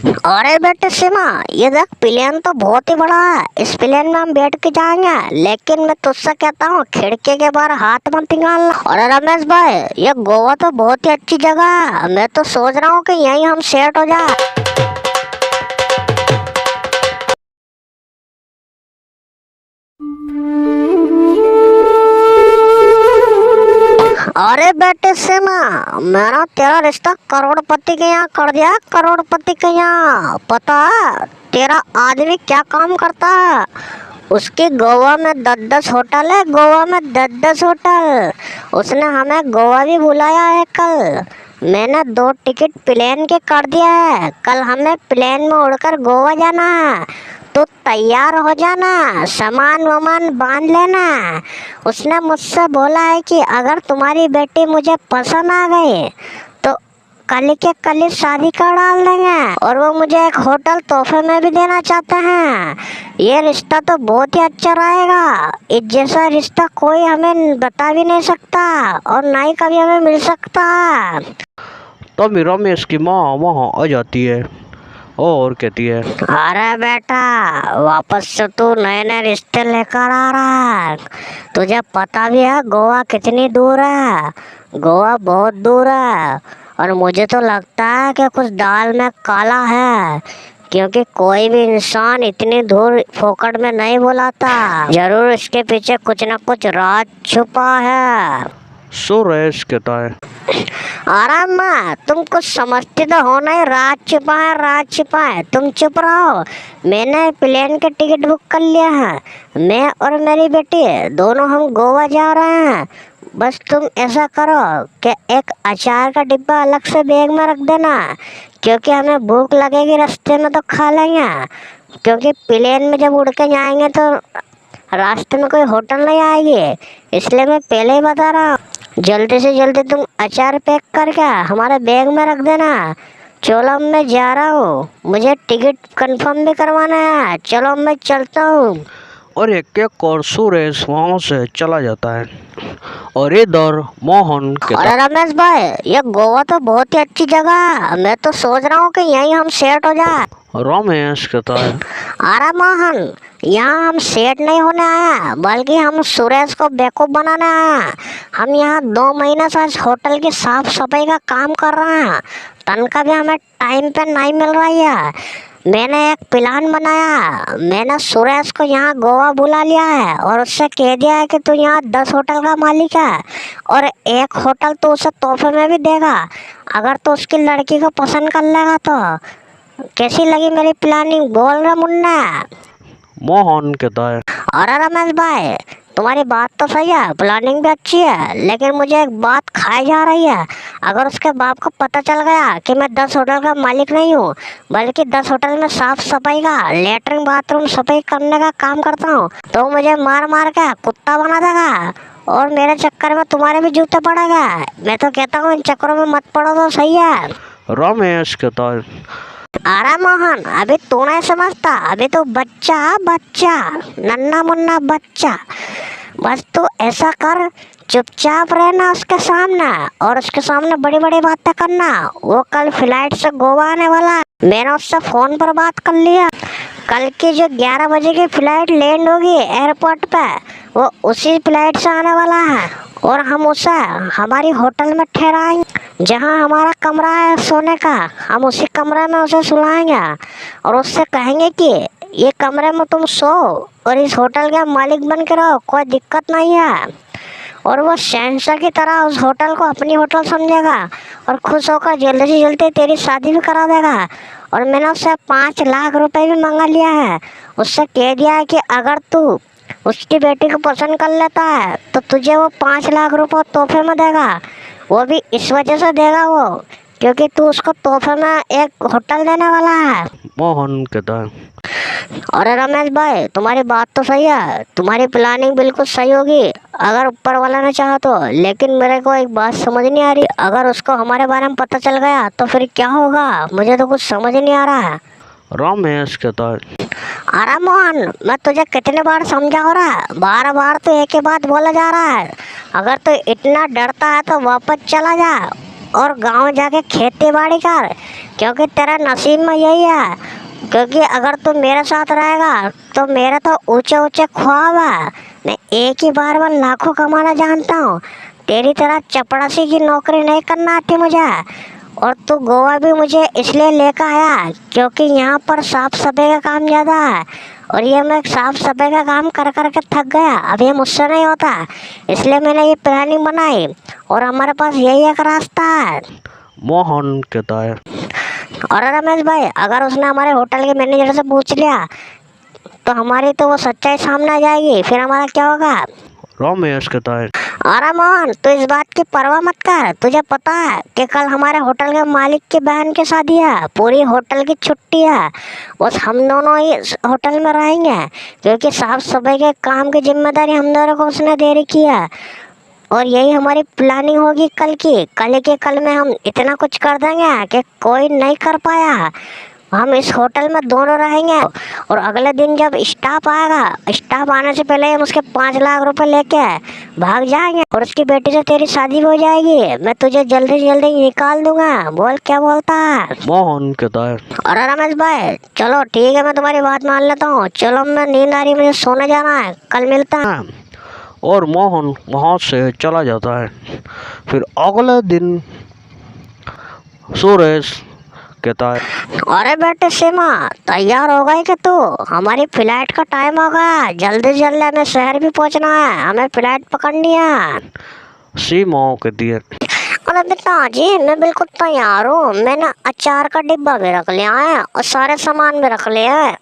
अरे बेटे सीमा, ये देख प्लेन तो बहुत ही बड़ा है। इस प्लेन में हम बैठ के जाएंगे, लेकिन मैं तुझसे कहता हूँ खिड़की के बाहर हाथ मत निकालना। अरे रमेश भाई, ये गोवा तो बहुत ही अच्छी जगह है। मैं तो सोच रहा हूँ कि यहीं हम सेट हो जाए। अरे बेटे सीमा, मैंने तेरा रिश्ता करोड़पति के यहाँ कर दिया। करोड़पति के यहाँ पता है तेरा आदमी क्या काम करता है? उसके गोवा में 10-10 होटल है। गोवा में 10-10 होटल। उसने हमें गोवा भी बुलाया है कल। मैंने 2 टिकट प्लेन के कर दिया है। कल हमें प्लेन में उड़कर गोवा जाना है। तो तैयार हो जाना, सामान वामान बांध लेना। उसने मुझसे बोला है कि अगर तुम्हारी बेटी मुझे पसंद आ गई तो कल के कल ही शादी कर डाल देंगे। और वो मुझे एक होटल तोहफे में भी देना चाहते हैं। ये रिश्ता तो बहुत ही अच्छा रहेगा। इस जैसा रिश्ता कोई हमें बता भी नहीं सकता और ना ही कभी हमें मिल सकता। तभी रमेश की माँ वहाँ आ जाती है और कहती है, अरे बेटा, वापस से तू नए नए रिश्ते लेकर आ रहा है। तुझे पता भी है गोवा कितनी दूर है? गोवा बहुत दूर है। और मुझे तो लगता है कि कुछ दाल में काला है, क्योंकि कोई भी इंसान इतनी दूर फोकट में नहीं बुलाता। जरूर इसके पीछे कुछ ना कुछ राज छुपा है। सुरेश कहता है, आराम माँ, तुम कुछ समझते तो हो नहीं। रात छिपा है, रात छिपा है। तुम चुप रहो। मैंने प्लेन के टिकट बुक कर लिया है। मैं और मेरी बेटी दोनों हम गोवा जा रहे हैं। बस तुम ऐसा करो कि एक अचार का डिब्बा अलग से बैग में रख देना, क्योंकि हमें भूख लगेगी रास्ते में तो खा लेंगे। क्योंकि प्लेन में जब उड़ के जाएंगे तो रास्ते में कोई होटल नहीं आएगी, इसलिए मैं पहले ही बता रहा हूँ। जल्दी से जल्दी तुम अचार पैक करके हमारे बैग में रख देना। चलो मैं जा रहा हूँ, मुझे टिकट कंफर्म भी करवाना है। चलो मैं चलता हूँ। और एक और सुरेश वहाँ से चला जाता है। और इधर मोहन कहता अरे रमेश भाई, ये गोवा तो बहुत ही अच्छी जगह है। मैं तो सोच रहा हूँ कि यहीं हम सेट हो जाए। रमेश कहता है, अरे मोहन, यहाँ हम सेट नहीं होने आया, बल्कि हम सुरेश को बेवकूफ़ बनाने आया। हम यहाँ 2 महीने से इस होटल की साफ सफाई का काम कर रहे हैं। तनख्वाह भी हमें टाइम पे नहीं मिल रही है। मैंने एक प्लान बनाया। मैंने सुरेश को यहाँ गोवा बुला लिया है और उससे कह दिया है कि तू यहाँ 10 होटल का मालिक है और एक होटल तो उसे तोहफे में भी देगा अगर तो उसकी लड़की को पसंद कर लेगा। तो कैसी लगी मेरी प्लानिंग, बोल रहा मुन्ना? मोहन कहता है, अरे रमेश भाई, तुम्हारी बात तो सही है, प्लानिंग भी अच्छी है, लेकिन मुझे एक बात खाई जा रही है। अगर उसके बाप को पता चल गया कि मैं 10 होटल का मालिक नहीं हूँ, बल्कि 10 होटल में साफ सफाई का, लेटरिन बाथरूम सफाई करने का काम करता हूँ, तो मुझे मार मार के कुत्ता बना देगा और मेरे चक्कर में तुम्हारे भी जूते पड़ेगा। मैं तो कहता हूँ इन चक्करों में मत पड़ो तो सही है। रमेश कहता है, अरे मोहन, अभी तू नहीं समझता। अभी तो बच्चा बच्चा, नन्ना मुन्ना बच्चा। बस तू ऐसा कर, चुपचाप रहना उसके सामने और उसके सामने बड़ी बड़ी बातें करना। वो कल फ्लाइट से गोवा आने वाला है। मैंने उससे फोन पर बात कर लिया। कल की जो 11 बजे की फ्लाइट लैंड होगी एयरपोर्ट पे, वो उसी फ्लाइट से आने वाला है और हम उसे हमारी होटल में ठहराएंगे। जहाँ हमारा कमरा है सोने का, हम उसी कमरे में उसे सुलाएंगे और उससे कहेंगे कि ये कमरे में तुम सो और इस होटल का मालिक बन के रहो, कोई दिक्कत नहीं है। और वो शहंशाह की तरह उस होटल को अपनी होटल समझेगा और खुश होकर जल्दी से जल्दी तेरी शादी भी करा देगा। और मैंने उससे 5 लाख रुपए भी मंगा लिया है। उससे कह दिया है कि अगर तू उसकी बेटी को पसंद कर लेता है तो तुझे वो 5 लाख रुपए तोहफे में देगा। वो भी इस वजह से देगा वो, क्योंकि तू उसको तोहफे में एक होटल देने वाला है। मोहन कहता है, अरे रमेश भाई, तुम्हारी बात तो सही है, तुम्हारी प्लानिंग बिल्कुल सही होगी अगर ऊपर वाला ने चाहा तो। लेकिन मेरे को एक बात समझ नहीं आ रही, अगर उसको हमारे बारे में पता चल गया तो फिर क्या होगा? मुझे तो कुछ समझ नहीं आ रहा है। रमेश कहता है, अरे मोहन, मैं तुझे कितने बार समझा हो रहा है, बार बार तो एक ही बात बोला जा रहा है। अगर तू इतना डरता है तो वापस चला जा और गांव जाके खेती बाड़ी कर, क्योंकि तेरा नसीब में यही है। क्योंकि अगर तू मेरे साथ रहेगा तो मेरे तो ऊंचे ऊंचे ख्वाब है, मैं एक ही बार में लाखों कमाना जानता हूँ। तेरी तरह चपरासी की नौकरी नहीं करना आती मुझे। और तू गोवा भी मुझे इसलिए लेकर आया क्योंकि यहाँ पर साफ सफाई का काम ज़्यादा है, और ये मैं साफ सफाई का काम कर कर के थक गया, अब ये मुझसे नहीं होता, इसलिए मैंने ये प्लानिंग बनाई और हमारे पास यही एक रास्ता है। मोहन कहता है। और रमेश भाई, अगर उसने हमारे होटल के मैनेजर से पूछ लिया तो हमारी तो वो सच्चाई सामने आ जाएगी, फिर हमारा क्या होगा? रमेश कहता है। अरे मोहन, तू इस बात की परवाह मत कर। तुझे पता है कि कल हमारे होटल के मालिक की बहन की शादी है, पूरी होटल की छुट्टी है, बस हम दोनों ही इस होटल में रहेंगे क्योंकि साफ सफाई के काम की जिम्मेदारी हम दोनों को उसने दे रखी है। और यही हमारी प्लानिंग होगी कल में हम इतना कुछ कर देंगे कि कोई नहीं कर पाया। हम इस होटल में दोनों रहेंगे और अगले दिन जब स्टाफ आएगा, स्टाफ आने से पहले हम उसके 5 लाख रुपए लेके भाग जाएंगे और उसकी बेटी से तेरी शादी हो जाएगी। मैं तुझे जल्दी से जल्दी निकाल दूंगा। बोल क्या बोलता है? मोहन कहता है। अरे रमेश भाई, चलो ठीक है, मैं तुम्हारी बात मान लेता हूँ। चलो, मैं नींद आ रही, मुझे सोने जाना है, कल मिलता है। और मोहन वहाँ से चला जाता है। फिर अगले दिन सुरेश कहता है। अरे बेटे सीमा, तैयार हो गई कि तू? हमारी फ्लाइट का टाइम हो गया, जल्दी जल्दी हमें शहर भी पहुंचना है, हमें फ्लाइट पकड़नी है। सीमा कहती है। अरे पिताजी, मैं बिल्कुल तैयार हूँ। मैंने अचार का डिब्बा भी रख लिया है और सारे सामान भी रख लिया है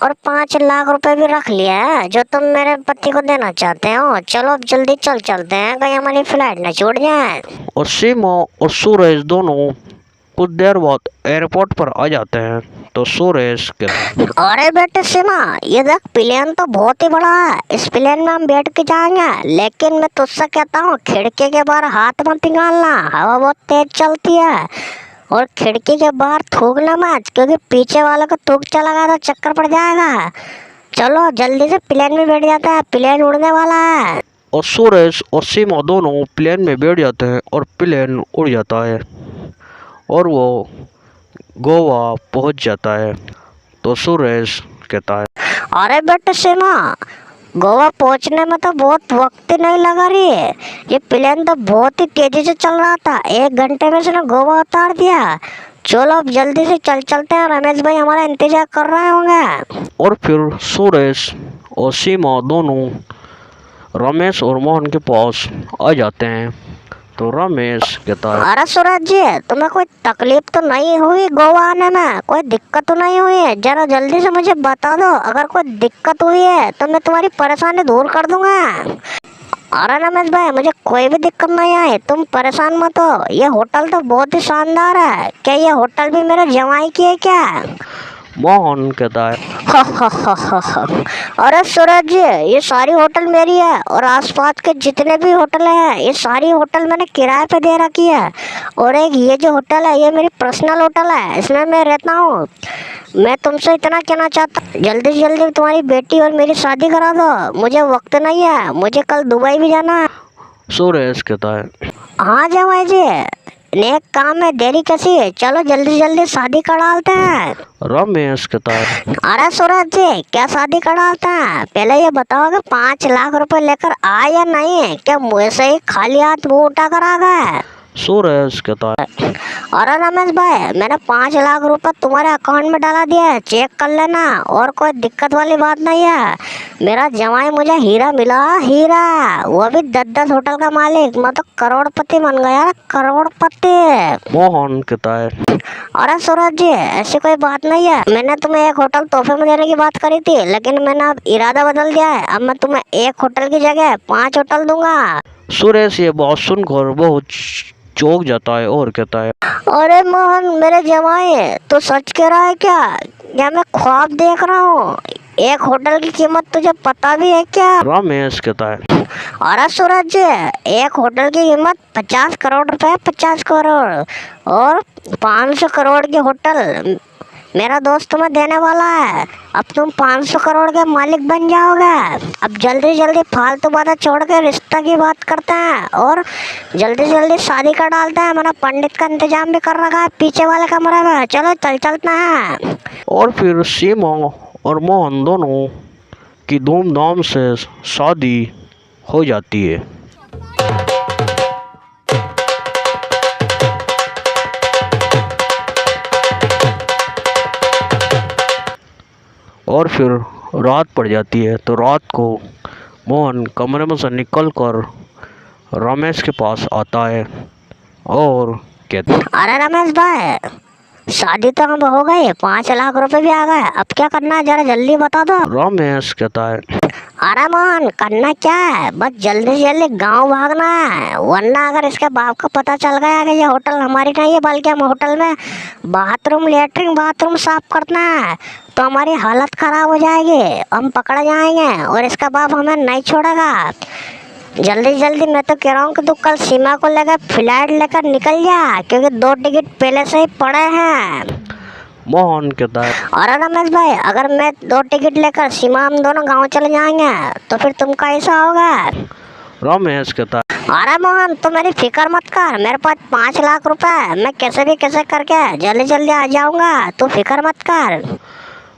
और 5 लाख रुपए भी रख लिया है जो तुम मेरे पति को देना चाहते हो। चलो अब जल्दी चलते हैं, कहीं हमारी फ्लाइट न छूट जाए। और सीमा और सुरेश दोनों कुछ देर बाद एयरपोर्ट पर आ जाते हैं। तो सुरेश कहता है। अरे बेटे सीमा, ये देख, प्लेन तो बहुत ही बड़ा है, इस प्लेन में हम बैठ के जाएंगे, लेकिन मैं तुझसे कहता हूँ खिड़की के बाहर हाथ मत निकालना, हवा बहुत तेज चलती है। और खिड़की के बाहर थूकना मत, क्योंकि पीछे वालों को थूक चला गया तो चक्कर पड़ जाएगा। चलो जल्दी से प्लेन में बैठ जाता है, प्लेन उड़ने वाला है। और सुरेश और सीमा दोनों प्लेन में बैठ जाते हैं और प्लेन उड़ जाता है और वो गोवा पहुंच जाता है। तो सुरेश कहता है। अरे बेटे सीमा, गोवा पहुंचने में तो बहुत वक्त नहीं लगा रही है, ये प्लेन तो बहुत ही तेजी से चल रहा था, 1 घंटे में इसने गोवा उतार दिया। चलो अब जल्दी से चलते हैं, रमेश भाई हमारा इंतजार कर रहे होंगे। और फिर सुरेश और सीमा दोनों रमेश और मोहन के पास आ जाते हैं। तो रमेश कहता है। अरे सूरज जी, तुम्हें कोई तकलीफ तो नहीं हुई गोवा आने में? कोई दिक्कत तो नहीं हुई है? जरा जल्दी से मुझे बता दो, अगर कोई दिक्कत हुई है तो मैं तुम्हारी परेशानी दूर कर दूंगा। अरे रमेश भाई, मुझे कोई भी दिक्कत नहीं आई, तुम परेशान मत हो। ये होटल तो बहुत ही शानदार है, क्या ये होटल भी मेरे जमाई की है क्या? मोहन कहता है। अरे सूरज जी, ये सारी होटल मेरी है और आसपास के जितने भी होटल हैं ये सारी होटल मैंने किराए पे दे रखी है। और एक ये जो होटल है ये मेरी पर्सनल होटल है, इसमें मैं रहता हूँ। मैं तुमसे इतना कहना चाहता हूँ, जल्दी से जल्दी तुम्हारी बेटी और मेरी शादी करा दो, मुझे वक्त नहीं है, मुझे कल दुबई भी जाना है। सुरेश कहता है। हाँ जमाई जी, नेक काम में देरी कैसी है, चलो जल्दी से जल्दी शादी कर डालते हैं। रमेश कहता है। अरे सूरज जी, क्या शादी कर डालते हैं? पहले ये बताओ कि 5 लाख रुपए लेकर आए या नहीं, क्या मुँह से ही खाली हाथ मुँह उठा कर आ गए? सुरेश कहता है। अरे रमेश भाई, मैंने 5 लाख रुपए तुम्हारे अकाउंट में डाला दिया है, चेक कर लेना, और कोई दिक्कत वाली बात नहीं है। मेरा जमाई मुझे हीरा मिला, हीरा, वो भी 10-10 होटल का मालिक, मैं तो करोड़पति बन गया, करोड़पति। मोहन कहता है। अरे सूरज जी, ऐसी कोई बात नहीं है, मैंने तुम्हें एक होटल तोहफे में देने की बात करी थी, लेकिन मैंने अब इरादा बदल दिया है, अब मैं तुम्हें 1 होटल की जगह 5 होटल दूंगा। सुरेश ये बात सुनकर बहुत चौंक जाता है और कहता है। अरे मोहन, मेरे जमाई, तू सच कह रहा है क्या? या मैं ख्वाब देख रहा हूँ? 1 होटल की कीमत तुझे पता भी है क्या? रमेश कहता है। अरे सूरज जी, 1 होटल की कीमत 50 करोड़ रुपए, 50 करोड़, और 500 करोड़ की होटल मेरा दोस्त तुम्हें देने वाला है। अब तुम 500 करोड़ के मालिक बन जाओगे। अब जल्दी जल्दी फालतू बातें छोड़ के रिश्ता की बात करते हैं और जल्दी जल्दी शादी कर डालते हैं। मैंने पंडित का इंतजाम भी कर रखा है पीछे वाले कमरे में। चलो चलते हैं। और फिर सीमा और मोहन दोनों की धूमधाम से शादी हो जाती है। और फिर रात पड़ जाती है तो रात को मोहन कमरे में से निकलकर रमेश के पास आता है और कहता है, अरे रमेश भाई, शादी तो अब हो गई, 5 लाख रुपए भी आ गए। अब क्या करना है जरा जल्दी बता दो। रमेश कहता है, अरे मोहन, करना क्या है, बस जल्दी से जल्दी गांव भागना है। वरना अगर इसके बाप को पता चल गया कि ये होटल हमारी नहीं है बल्कि हम होटल में बाथरूम लेटरिन बाथरूम साफ करना है तो हमारी हालत खराब हो जाएगी, हम पकड़ जाएंगे और इसका बाप हमें नहीं छोड़ेगा। जल्दी जल्दी मैं तो कह रहा हूँ कि तू कल सीमा को लेकर फ्लाइट लेकर निकल जा, क्योंकि 2 टिकट पहले से ही पड़े हैं। मोहन कहता है, और रमेश भाई, अगर मैं 2 टिकट लेकर सीमा हम दोनों गांव चले जाएंगे तो फिर तुम कैसा होगा। रमेश कहता है, अरे मोहन, तू मेरी फिक्र मत कर, मेरे पास 5 लाख रुपए, मैं कैसे भी कैसे करके जल्दी जल्दी आ जाऊंगा, तू फिक्र मत कर।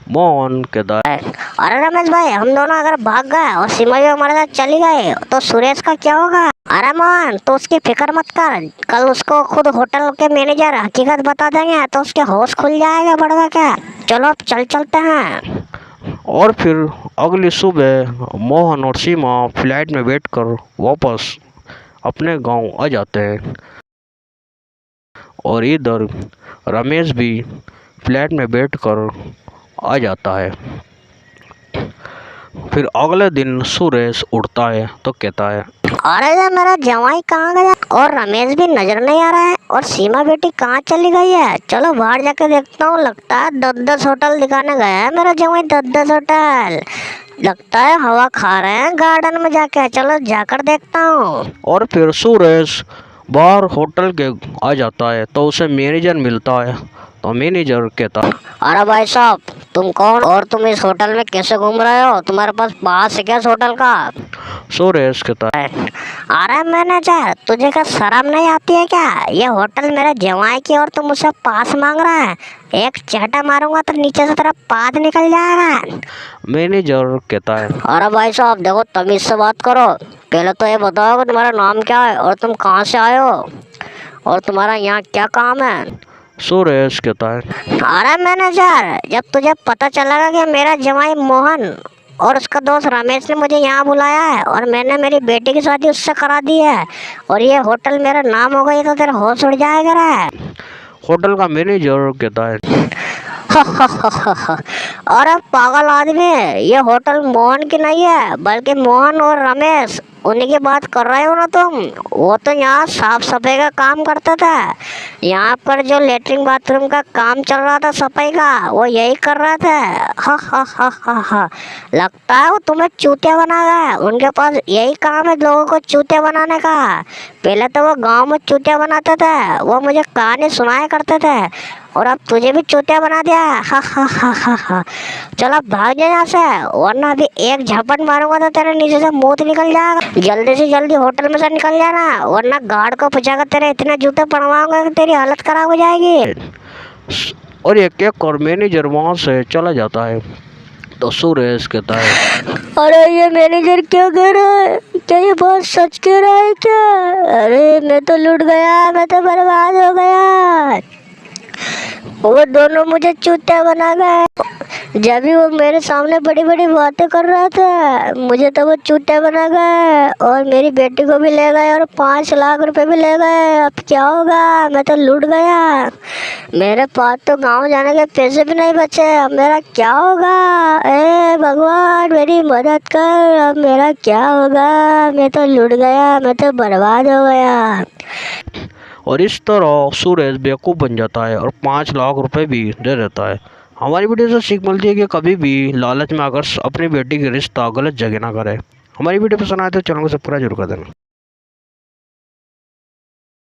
मोहन कहता है, अरे रमेश भाई, हम दोनों अगर भाग गए और सीमा भी हमारे साथ चली गई तो सुरेश का क्या होगा। अरे मोहन, तो उसकी फिक्र मत कर, कल उसको खुद होटल के मैनेजर हकीकत बता देंगे तो उसके होश खुल जाएगा बड़वा क्या। चलो अब चलते हैं। और फिर अगली सुबह मोहन और सीमा फ्लाइट में बैठकर वापस अपने गांव आ जाते हैं और इधर रमेश भी फ्लाइट में बैठकर आ जाता है। फिर अगले दिन सुरेश उठता है तो कहता है, अरे यार, मेरा जवाई कहाँ गया और रमेश भी नजर नहीं आ रहा है और सीमा बेटी कहाँ चली गई है। चलो बाहर जाके देखता हूँ, लगता है 10-10 होटल दिखाने गया है मेरा जवाई। 10-10 होटल, लगता है हवा खा रहे हैं गार्डन में जाके। चलो जाकर देखता हूँ। और फिर सुरेश बाहर होटल के आ जाता है तो उसे मैनेजर मिलता है तो मैनेजर कहता है, अरे भाई साहब, तुम कौन और तुम इस होटल में कैसे घूम रहे हो, तुम्हारे पास पास है क्या इस होटल का। सुरेश कहता है, अरे मैनेजर, तुझे क्या शर्म नहीं आती है क्या, ये होटल मेरे जवाई की और तुम मुझसे पास मांग रहा है। एक चाटा मारूंगा तो नीचे से तेरा पाद निकल जाएगा। मैनेजर कहता है, अरे भाई साहब देखो, तमीज से बात करो। पहले तो ये बताओ कि तुम्हारा नाम क्या है और तुम कहाँ से आए हो और तुम्हारा यहाँ क्या काम है। सुरेश कहता है, अरे मैनेजर, जब तुझे पता चलेगा कि मेरा जवाई मोहन और उसका दोस्त रमेश ने मुझे यहाँ बुलाया है और मैंने मेरी बेटी की शादी उससे करा दी है और ये होटल मेरा नाम हो गई तो तेरा होश उड़ जाएगा रे। होटल का मैनेजर कहता है, अरे पागल आदमी, ये होटल मोहन की नहीं है बल्कि मोहन और रमेश उन्हीं की बात कर रहे हो ना तुम। वो तो यहाँ साफ सफाई का काम करता था। यहाँ पर जो लेटरिन बाथरूम का काम चल रहा था सफाई का, वो यही कर रहा था। हा हा हा हा हा, लगता है वो तुम्हें चूतिया बना गया। उनके पास यही काम है लोगों को चूतिया बनाने का। पहले तो वो गांव में चूतिया बनाते थे, वो मुझे कहानी सुनाया करते थे और अब तुझे भी चूतिया बना दिया। हा हा हा हा हा, चलो भाग जा यहाँ से, वरना अभी एक झपट मारूंगा तो तेरे नीचे से मूत निकल जाएगा। जल्दी से जल्दी होटल में से निकल जाना, वरना गार्ड को पूछाकर तेरे इतने जूते पड़वाऊंगा कि तेरी हालत खराब हो जाएगी। और ये क्या कर मैनेजर वहाँ से चला जाता है तो सुरेश कहता है, अरे ये मैनेजर क्या कह रहा है, क्या ये बात सच कह रहा है क्या। अरे मैं तो लूट गया, मैं तो बर्बाद हो गया। वो दोनों मुझे चूतिया बना गए। जब भी वो मेरे सामने बड़ी बड़ी बातें कर रहा था, मुझे तो वो चूतिया बना गए और मेरी बेटी को भी ले गए और 5 लाख रुपए भी ले गए। अब क्या होगा, मैं तो लूट गया। मेरे पास तो गांव जाने के पैसे भी नहीं बचे, अब मेरा क्या होगा। ए भगवान, मेरी मदद कर, अब मेरा क्या होगा। मैं तो लूट गया, मैं तो बर्बाद हो गया। और इस तरह सुरेश बेवकूफ़ बन जाता है और 5 लाख रुपए भी दे देता है। हमारी वीडियो से सीख मिलती है कि कभी भी लालच में आकर अपनी बेटी की रिश्ता गलत जगह ना करें। हमारी वीडियो पसंद आए तो चैनल को सब्सक्राइब जरूर कर देना।